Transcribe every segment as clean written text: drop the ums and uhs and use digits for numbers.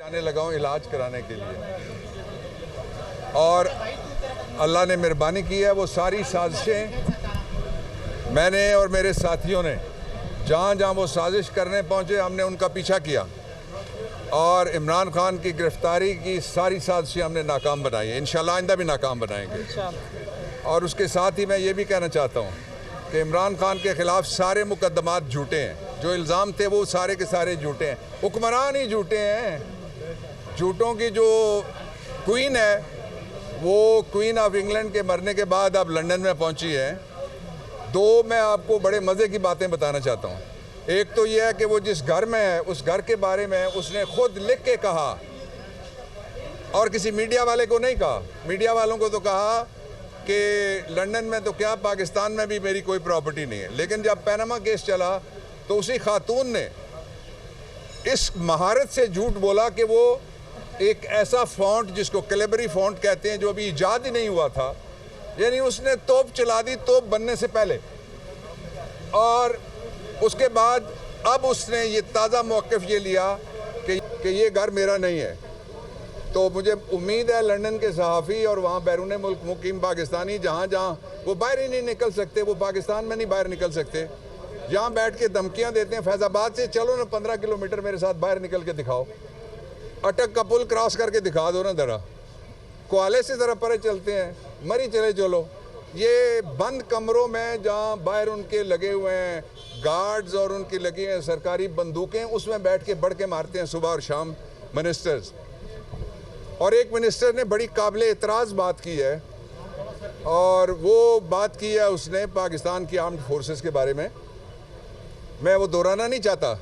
आने लगा हूँ इलाज कराने के लिए, और अल्लाह ने मेहरबानी की है। वो सारी साजिशें मैंने और मेरे साथियों ने जहाँ जहाँ वो साजिश करने पहुँचे, हमने उनका पीछा किया और इमरान खान की गिरफ्तारी की सारी साजिशें हमने नाकाम बनाई है। इंशाल्लाह आइंदा भी नाकाम बनाएंगे। और उसके साथ ही मैं ये भी कहना चाहता हूँ कि इमरान खान के ख़िलाफ़ सारे मुकदमात झूठे हैं। जो इल्ज़ाम थे वो सारे के सारे झूठे हैं। हुक्मरान ही झूठे हैं। झूठों की जो क्वीन है, वो क्वीन ऑफ इंग्लैंड के मरने के बाद अब लंदन में पहुंची है। दो मैं आपको बड़े मज़े की बातें बताना चाहता हूं। एक तो यह है कि वो जिस घर में है, उस घर के बारे में उसने खुद लिख के कहा, और किसी मीडिया वाले को नहीं कहा। मीडिया वालों को तो कहा कि लंदन में तो क्या, पाकिस्तान में भी मेरी कोई प्रॉपर्टी नहीं है। लेकिन जब पैनामा केस चला तो उसी खातून ने इस महारत से झूठ बोला कि वो एक ऐसा फ़ॉन्ट जिसको कैलिबरी फ़ॉन्ट कहते हैं, जो अभी ईजाद ही नहीं हुआ था, यानी उसने तोप चला दी तोप बनने से पहले। और उसके बाद अब उसने ये ताज़ा मौक़िफ़ ये लिया कि ये घर मेरा नहीं है। तो मुझे उम्मीद है लंदन के सहाफ़ी और वहाँ बैरून मुल्क मुकीम पाकिस्तानी, जहाँ जहाँ वो बाहर ही नहीं निकल सकते, वो पाकिस्तान में नहीं बाहर निकल सकते, जहाँ बैठ के धमकियाँ देते हैं फैज़ाबाद से, चलो ना 15 किलोमीटर मेरे साथ बाहर निकल के दिखाओ, अटक का पुल क्रॉस करके दिखा दो ना ज़रा, कोआले से ज़रा परे चलते हैं, मरी चले चलो। ये बंद कमरों में जहाँ बाहर उनके लगे हुए हैं गार्ड्स और उनकी लगी हैं सरकारी बंदूकें, उसमें बैठ के बढ़ के मारते हैं सुबह और शाम मिनिस्टर्स। और एक मिनिस्टर ने बड़ी काबिल एतराज़ बात की है, और वो बात की है उसने पाकिस्तान की आर्म्ड फोर्सेस के बारे में। मैं वो दोहराना नहीं चाहता,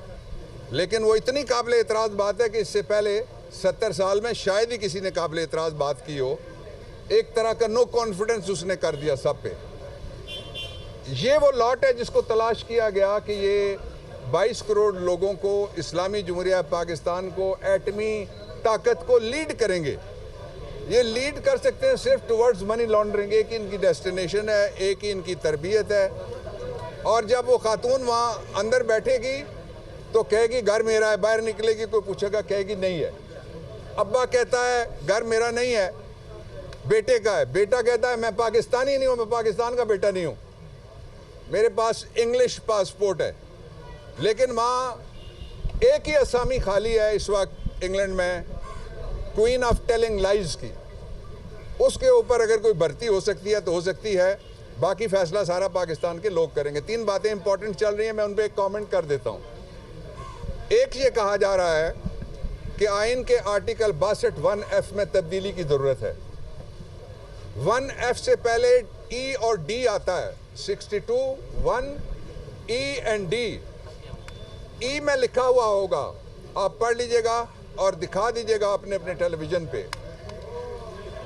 लेकिन वो इतनी काबिल एतराज़ बात है कि इससे पहले 70 साल में शायद ही किसी ने काबिल एतराज़ बात की हो। एक तरह का नो कॉन्फिडेंस उसने कर दिया सब पे। ये वो लॉट है जिसको तलाश किया गया कि ये 22 करोड़ लोगों को, इस्लामी जमहूरिया पाकिस्तान को, एटमी ताकत को लीड करेंगे। ये लीड कर सकते हैं सिर्फ टुवर्ड्स मनी लॉन्ड्रिंग। एक ही इनकी डेस्टिनेशन है, एक ही इनकी तरबियत है। और जब वो खातून वहाँ अंदर बैठेगी तो कहेगी घर मेरा है, बाहर निकलेगी कोई पूछेगा कहेगी नहीं है। अब्बा कहता है घर मेरा नहीं है, बेटे का है। बेटा कहता है मैं पाकिस्तानी नहीं हूँ, मैं पाकिस्तान का बेटा नहीं हूँ, मेरे पास इंग्लिश पासपोर्ट है। लेकिन वहाँ एक ही असामी खाली है इस वक्त इंग्लैंड में, क्वीन ऑफ टेलिंग लाइज की। उसके ऊपर अगर कोई भर्ती हो सकती है तो हो सकती है, बाकी फैसला सारा पाकिस्तान के लोग करेंगे। 3 बातें इंपॉर्टेंट चल रही हैं, मैं उन पर एक कॉमेंट कर देता हूँ। एक ये कहा जा रहा है कि आइन के आर्टिकल 62 1F में तब्दीली की ज़रूरत है। 1F से पहले E और D आता है, 62 1 E एंड D। E में लिखा हुआ होगा, आप पढ़ लीजिएगा और दिखा दीजिएगा अपने अपने टेलीविज़न पे।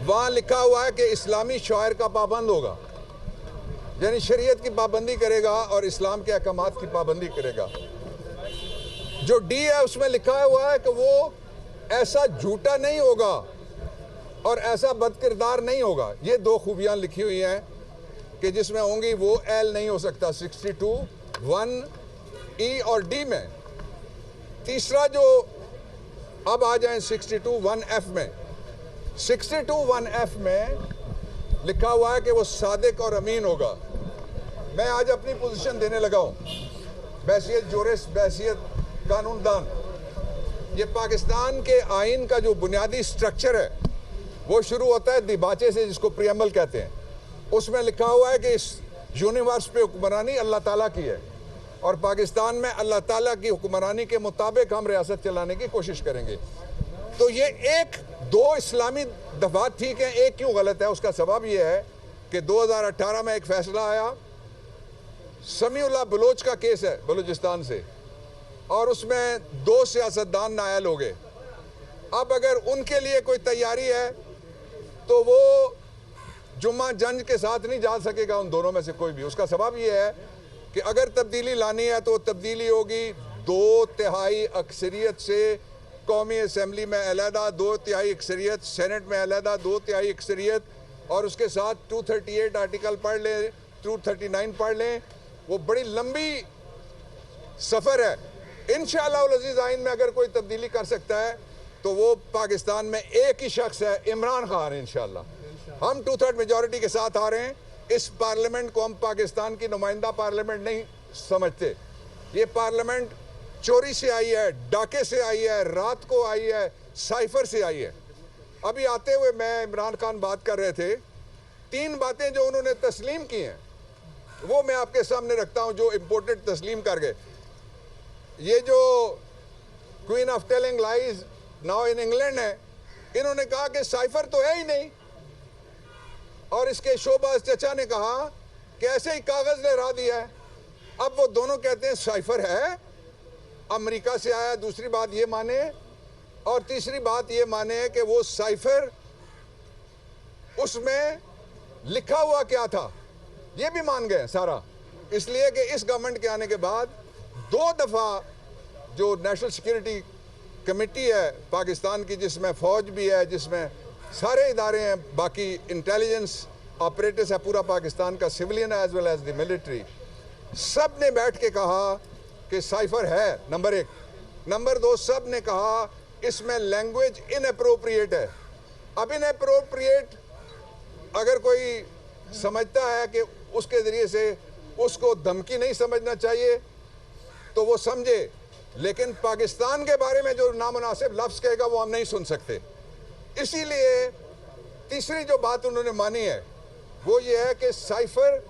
वहाँ लिखा हुआ है कि इस्लामी शायर का पाबंद होगा, यानी शरीयत की पाबंदी करेगा और इस्लाम के अहकामात की पाबंदी करेगा। जो D है उसमें लिखा हुआ है कि वो ऐसा झूठा नहीं होगा और ऐसा बदकिरदार नहीं होगा। ये 2 खूबियाँ लिखी हुई हैं कि जिसमें होंगी वो L नहीं हो सकता 62 1 E और D में। तीसरा जो अब आ जाएं 62 1F में, 62 1F में लिखा हुआ है कि वो सादिक और अमीन होगा। मैं आज अपनी पोजीशन देने लगा हूँ, बैसियत जोरिस, बैसियत कानूनदान। ये पाकिस्तान के आइन का जो बुनियादी स्ट्रक्चर है वो शुरू होता है दिबाचे से, जिसको प्रियम्बल कहते हैं। उसमें लिखा हुआ है कि इस यूनिवर्स पे हुक्मरानी अल्लाह ताला की है, और पाकिस्तान में अल्लाह ताला की हुक्मरानी के मुताबिक हम रियासत चलाने की कोशिश करेंगे। तो ये 1-2 इस्लामी दफात ठीक है, एक क्यों गलत है? उसका सबब ये है कि 2018 में एक फैसला आया, समीउल्लाह बलोच का केस है बलूचिस्तान से, और उसमें 2 सियासतदान नायल हो गए। अब अगर उनके लिए कोई तैयारी है तो वो जुम्मा जंज के साथ नहीं जा सकेगा, उन दोनों में से कोई भी। उसका सबब ये है कि अगर तब्दीली लानी है तो तब्दीली होगी 2/3 अक्सरियत से कौमी असम्बली में अलहदा, 2/3 अक्सरियत सेनेट में अलहदा, 2/3 अक्सरियत, और उसके साथ 238 आर्टिकल पढ़ लें, 239 पढ़ लें। वो बड़ी लंबी सफ़र है। इंशाअल्लाह अज़ीज़ आइन में अगर कोई तब्दीली कर सकता है तो वो पाकिस्तान में एक ही शख्स है, इमरान खान। इंशाल्लाह हम 2/3 मेजॉरिटी के साथ आ रहे हैं। इस पार्लियामेंट को हम पाकिस्तान की नुमाइंदा पार्लियामेंट नहीं समझते। ये पार्लियामेंट चोरी से आई है, डाके से आई है, रात को आई है, साइफर से आई है। अभी आते हुए मैं इमरान खान बात कर रहे थे, 3 बातें जो उन्होंने तस्लीम की हैं वो मैं आपके सामने रखता हूं, जो इम्पोर्टेंट तस्लीम कर गए। ये जो queen of telling lies now in England है, इन्होंने कहा कि साइफर तो है ही नहीं, और इसके शोबाज चचा ने कहा कि ऐसे ही कागज लहरा दिया है। अब वो दोनों कहते हैं साइफर है, अमेरिका से आया। दूसरी बात ये माने, और तीसरी बात ये माने कि वो साइफर उसमें लिखा हुआ क्या था ये भी मान गए सारा। इसलिए कि इस गवर्नमेंट के आने के बाद 2 दफ़ा जो नेशनल सिक्योरिटी कमेटी है पाकिस्तान की, जिसमें फ़ौज भी है, जिसमें सारे इदारे हैं, बाकी इंटेलिजेंस ऑपरेटर्स है, पूरा पाकिस्तान का civilian as well as the military, सब ने बैठ के कहा कि साइफर है, नंबर 1। नंबर 2, सब ने कहा इसमें लैंग्वेज इनअप्रोप्रिएट है। अब इनअप्रोप्रिएट अगर कोई समझता है कि उसके ज़रिए से उसको धमकी नहीं समझना चाहिए तो वो समझे, लेकिन पाकिस्तान के बारे में जो नामुनासिब लफ्ज़ कहेगा वो हम नहीं सुन सकते। इसीलिए तीसरी जो बात उन्होंने मानी है वो ये है कि साइफर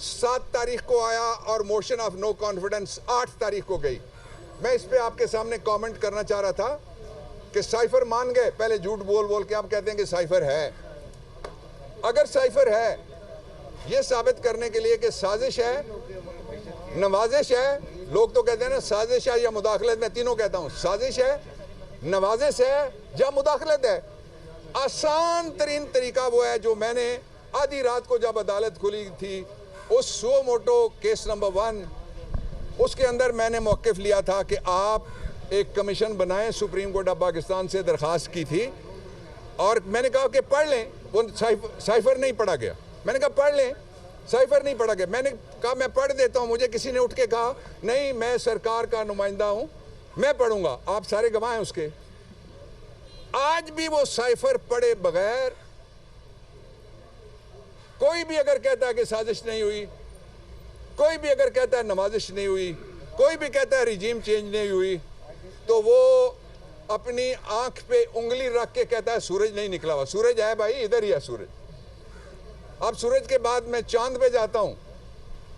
7 तारीख को आया और मोशन ऑफ नो कॉन्फिडेंस 8 तारीख को गई। मैं इस पे आपके सामने कमेंट करना चाह रहा था कि साइफर मान गए, पहले झूठ बोल बोल के आप कहते हैं कि साइफर है। अगर साइफर है, ये साबित करने के लिए कि साजिश है, नवाजिश है, लोग तो कहते हैं ना साजिश है या मुदाखलत, मैं तीनों कहता हूँ, साजिश है, नवाजिश है या मुदाखलत है। आसान तरीन तरीका वो है जो मैंने आधी रात को जब अदालत खुली थी उस सो मोटो केस नंबर 1 उसके अंदर मैंने मौक़िफ़ लिया था कि आप एक कमीशन बनाएं। सुप्रीम कोर्ट ऑफ पाकिस्तान से दरख्वास्त की थी और मैंने कहा कि पढ़ लें। वो साइफर नहीं पढ़ा गया, मैंने कहा पढ़ लें, साइफर नहीं पढ़ा गया। मैंने कहा मैं पढ़ देता हूँ, मुझे किसी ने उठ के कहा नहीं मैं सरकार का नुमाइंदा हूँ, मैं पढ़ूंगा, आप सारे गवाह हैं उसके। आज भी वो साइफर पढ़े बगैर कोई भी अगर कहता है कि साजिश नहीं हुई, कोई भी अगर कहता है नवाजिश नहीं हुई, कोई भी कहता है रिजीम चेंज नहीं हुई, तो वो अपनी आंख पे उंगली रख के कहता है सूरज नहीं निकला हुआ। सूरज है भाई, इधर ही है सूरज। अब सूरज के बाद मैं चांद पे जाता हूं,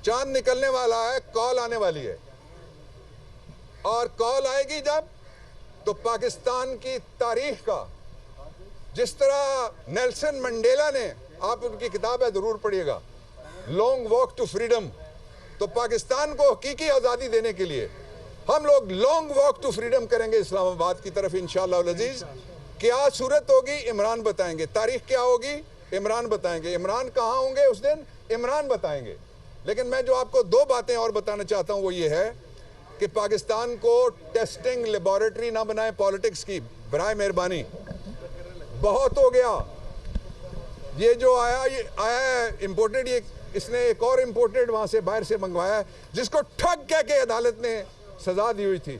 चांद निकलने वाला है, कॉल आने वाली है, और कॉल आएगी जब तो पाकिस्तान की तारीख का, जिस तरह नेल्सन मंडेला ने, आप उनकी किताब है ज़रूर पढ़िएगा, लॉन्ग वॉक टू फ्रीडम, तो पाकिस्तान को हकीकी आज़ादी देने के लिए हम लोग लॉन्ग वॉक टू फ्रीडम करेंगे इस्लामाबाद की तरफ इंशाअल्लाह अज़ीज़। क्या सूरत होगी इमरान बताएंगे, तारीख क्या होगी इमरान बताएंगे, इमरान कहाँ होंगे उस दिन इमरान बताएंगे। लेकिन मैं जो आपको 2 बातें और बताना चाहता हूँ वो ये है कि पाकिस्तान को टेस्टिंग लेबॉरेटरी ना बनाए पॉलिटिक्स की, बराए मेहरबानी, बहुत हो गया। ये जो आया है इम्पोर्टेड, ये इसने एक और इम्पोर्टेड वहाँ से बाहर से मंगवाया है जिसको ठग कह के अदालत ने सजा दी हुई थी,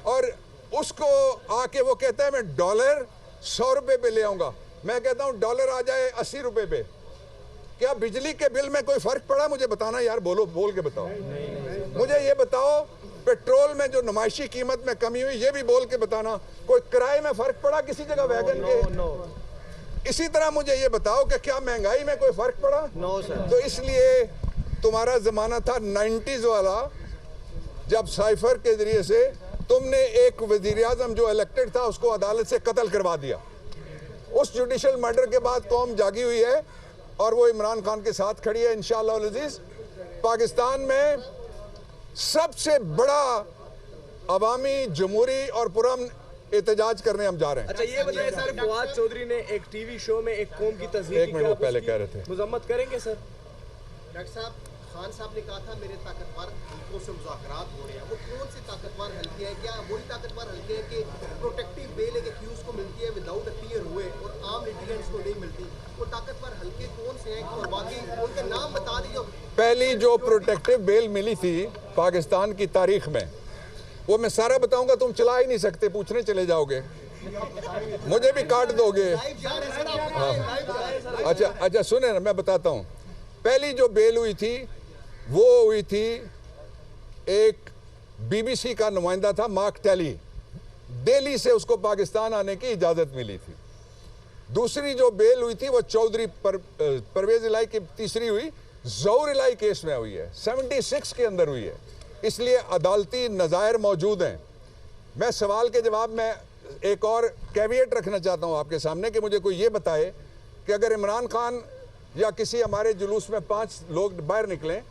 और उसको आके वो कहता है मैं डॉलर 100 रुपये पे ले आऊँगा। मैं कहता हूँ डॉलर आ जाए 80 रुपये पे, क्या बिजली के बिल में कोई फ़र्क पड़ा? मुझे बताना यार, बोल के बताओ। मुझे ये बताओ पेट्रोल में जो नुमाइशी कीमत में कमी हुई ये भी बोल के बताना। कोई किराए में फ़र्क पड़ा किसी जगह वैगन के? इसी तरह मुझे ये बताओ कि क्या महंगाई में कोई फ़र्क पड़ा? No sir. तो इसलिए तुम्हारा ज़माना था 90s वाला, जब साइफर के ज़रिए से तुमने एक वज़ीर-ए-आज़म जो इलेक्टेड था उसको अदालत से कत्ल करवा दिया। उस जुडिशल मर्डर के बाद कौम जागी हुई है और वो इमरान खान के साथ खड़ी है इंशाअल्लाह अज़ीज़। पाकिस्तान में सबसे बड़ा अवामी जमहूरी और पुरअमन एहतजाज करने हम जा रहे हैं। अच्छा ये बताइए सर, फवाद चौधरी ने एक टीवी शो में एक कौम की तस्वीर, 1 मिनट पहले कह रहे थे, मजम्मत करेंगे सर? डॉक्टर साहब, खान साहब ने कहा था मेरे ताकतवर हल्कों से मुज़ाकरात हो रहे हैं। वो कौन से ताकतवर हल्के हैं? क्या वही ताकतवर हल्के हैं कि प्रोटेक्टिव बेल एक एक्यूज को मिलती है विदाउट अपीयर हुए और आम लिटिगेंट्स को नहीं मिलती? वो ताकतवर हल्के कौन से हैं और बाकी उनके नाम बता दीजिए। पहली जो प्रोटेक्टिव बेल मिली थी पाकिस्तान की तारीख में, वो मैं सारा बताऊंगा, तुम चला ही नहीं सकते, पूछने चले जाओगे। मुझे भी काट दोगे। लाइव जा रहे हैं सर, आप बताएं, लाइव जा रहे हैं सर। अच्छा अच्छा, सुने ना, मैं बताता हूँ। पहली जो बेल हुई थी वो हुई थी, एक बीबीसी का नुमाइंदा था मार्क टेली, दिल्ली से उसको पाकिस्तान आने की इजाज़त मिली थी। दूसरी जो बेल हुई थी वो चौधरी परवेज इलाही की तीसरी हुई, ज़ौहर इलाही केस में हुई है, 76 के अंदर हुई है। इसलिए अदालती नज़ायर मौजूद हैं। मैं सवाल के जवाब में एक और कैविएट रखना चाहता हूँ आपके सामने कि मुझे कोई ये बताए कि अगर इमरान खान या किसी हमारे जुलूस में 5 लोग बाहर निकलें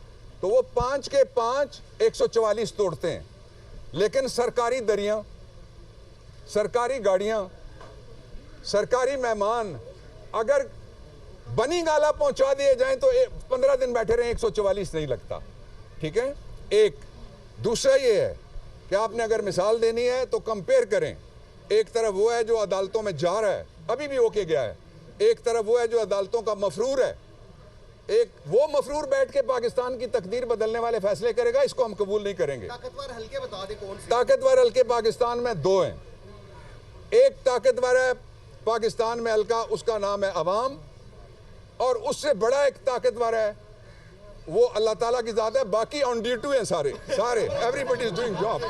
तो वो 5 के 5 144 तोड़ते हैं, लेकिन सरकारी दरियां, सरकारी गाड़ियां, सरकारी मेहमान अगर बनी गाला पहुंचा दिए जाएं तो 15 दिन बैठे रहें, 144 नहीं लगता। ठीक है, एक। दूसरा ये है कि आपने अगर मिसाल देनी है तो कंपेयर करें। एक तरफ वो है जो अदालतों में जा रहा है, अभी भी होके गया है, एक तरफ वो है जो अदालतों का मफरूर है। एक वो मफरूर बैठ के पाकिस्तान की तकदीर बदलने वाले फैसले करेगा, इसको हम कबूल नहीं करेंगे। ताकतवर हल्के बता दें कौन से? ताकतवर हल्के पाकिस्तान में 2 हैं। एक ताकतवर है पाकिस्तान में हल्का, उसका नाम है अवाम, और उससे बड़ा एक ताकतवर है, वो अल्लाह ताला की ज़ात है। बाकी ऑन ड्यूटी हैं सारे, एवरीबॉडी इज डूइंग जॉब।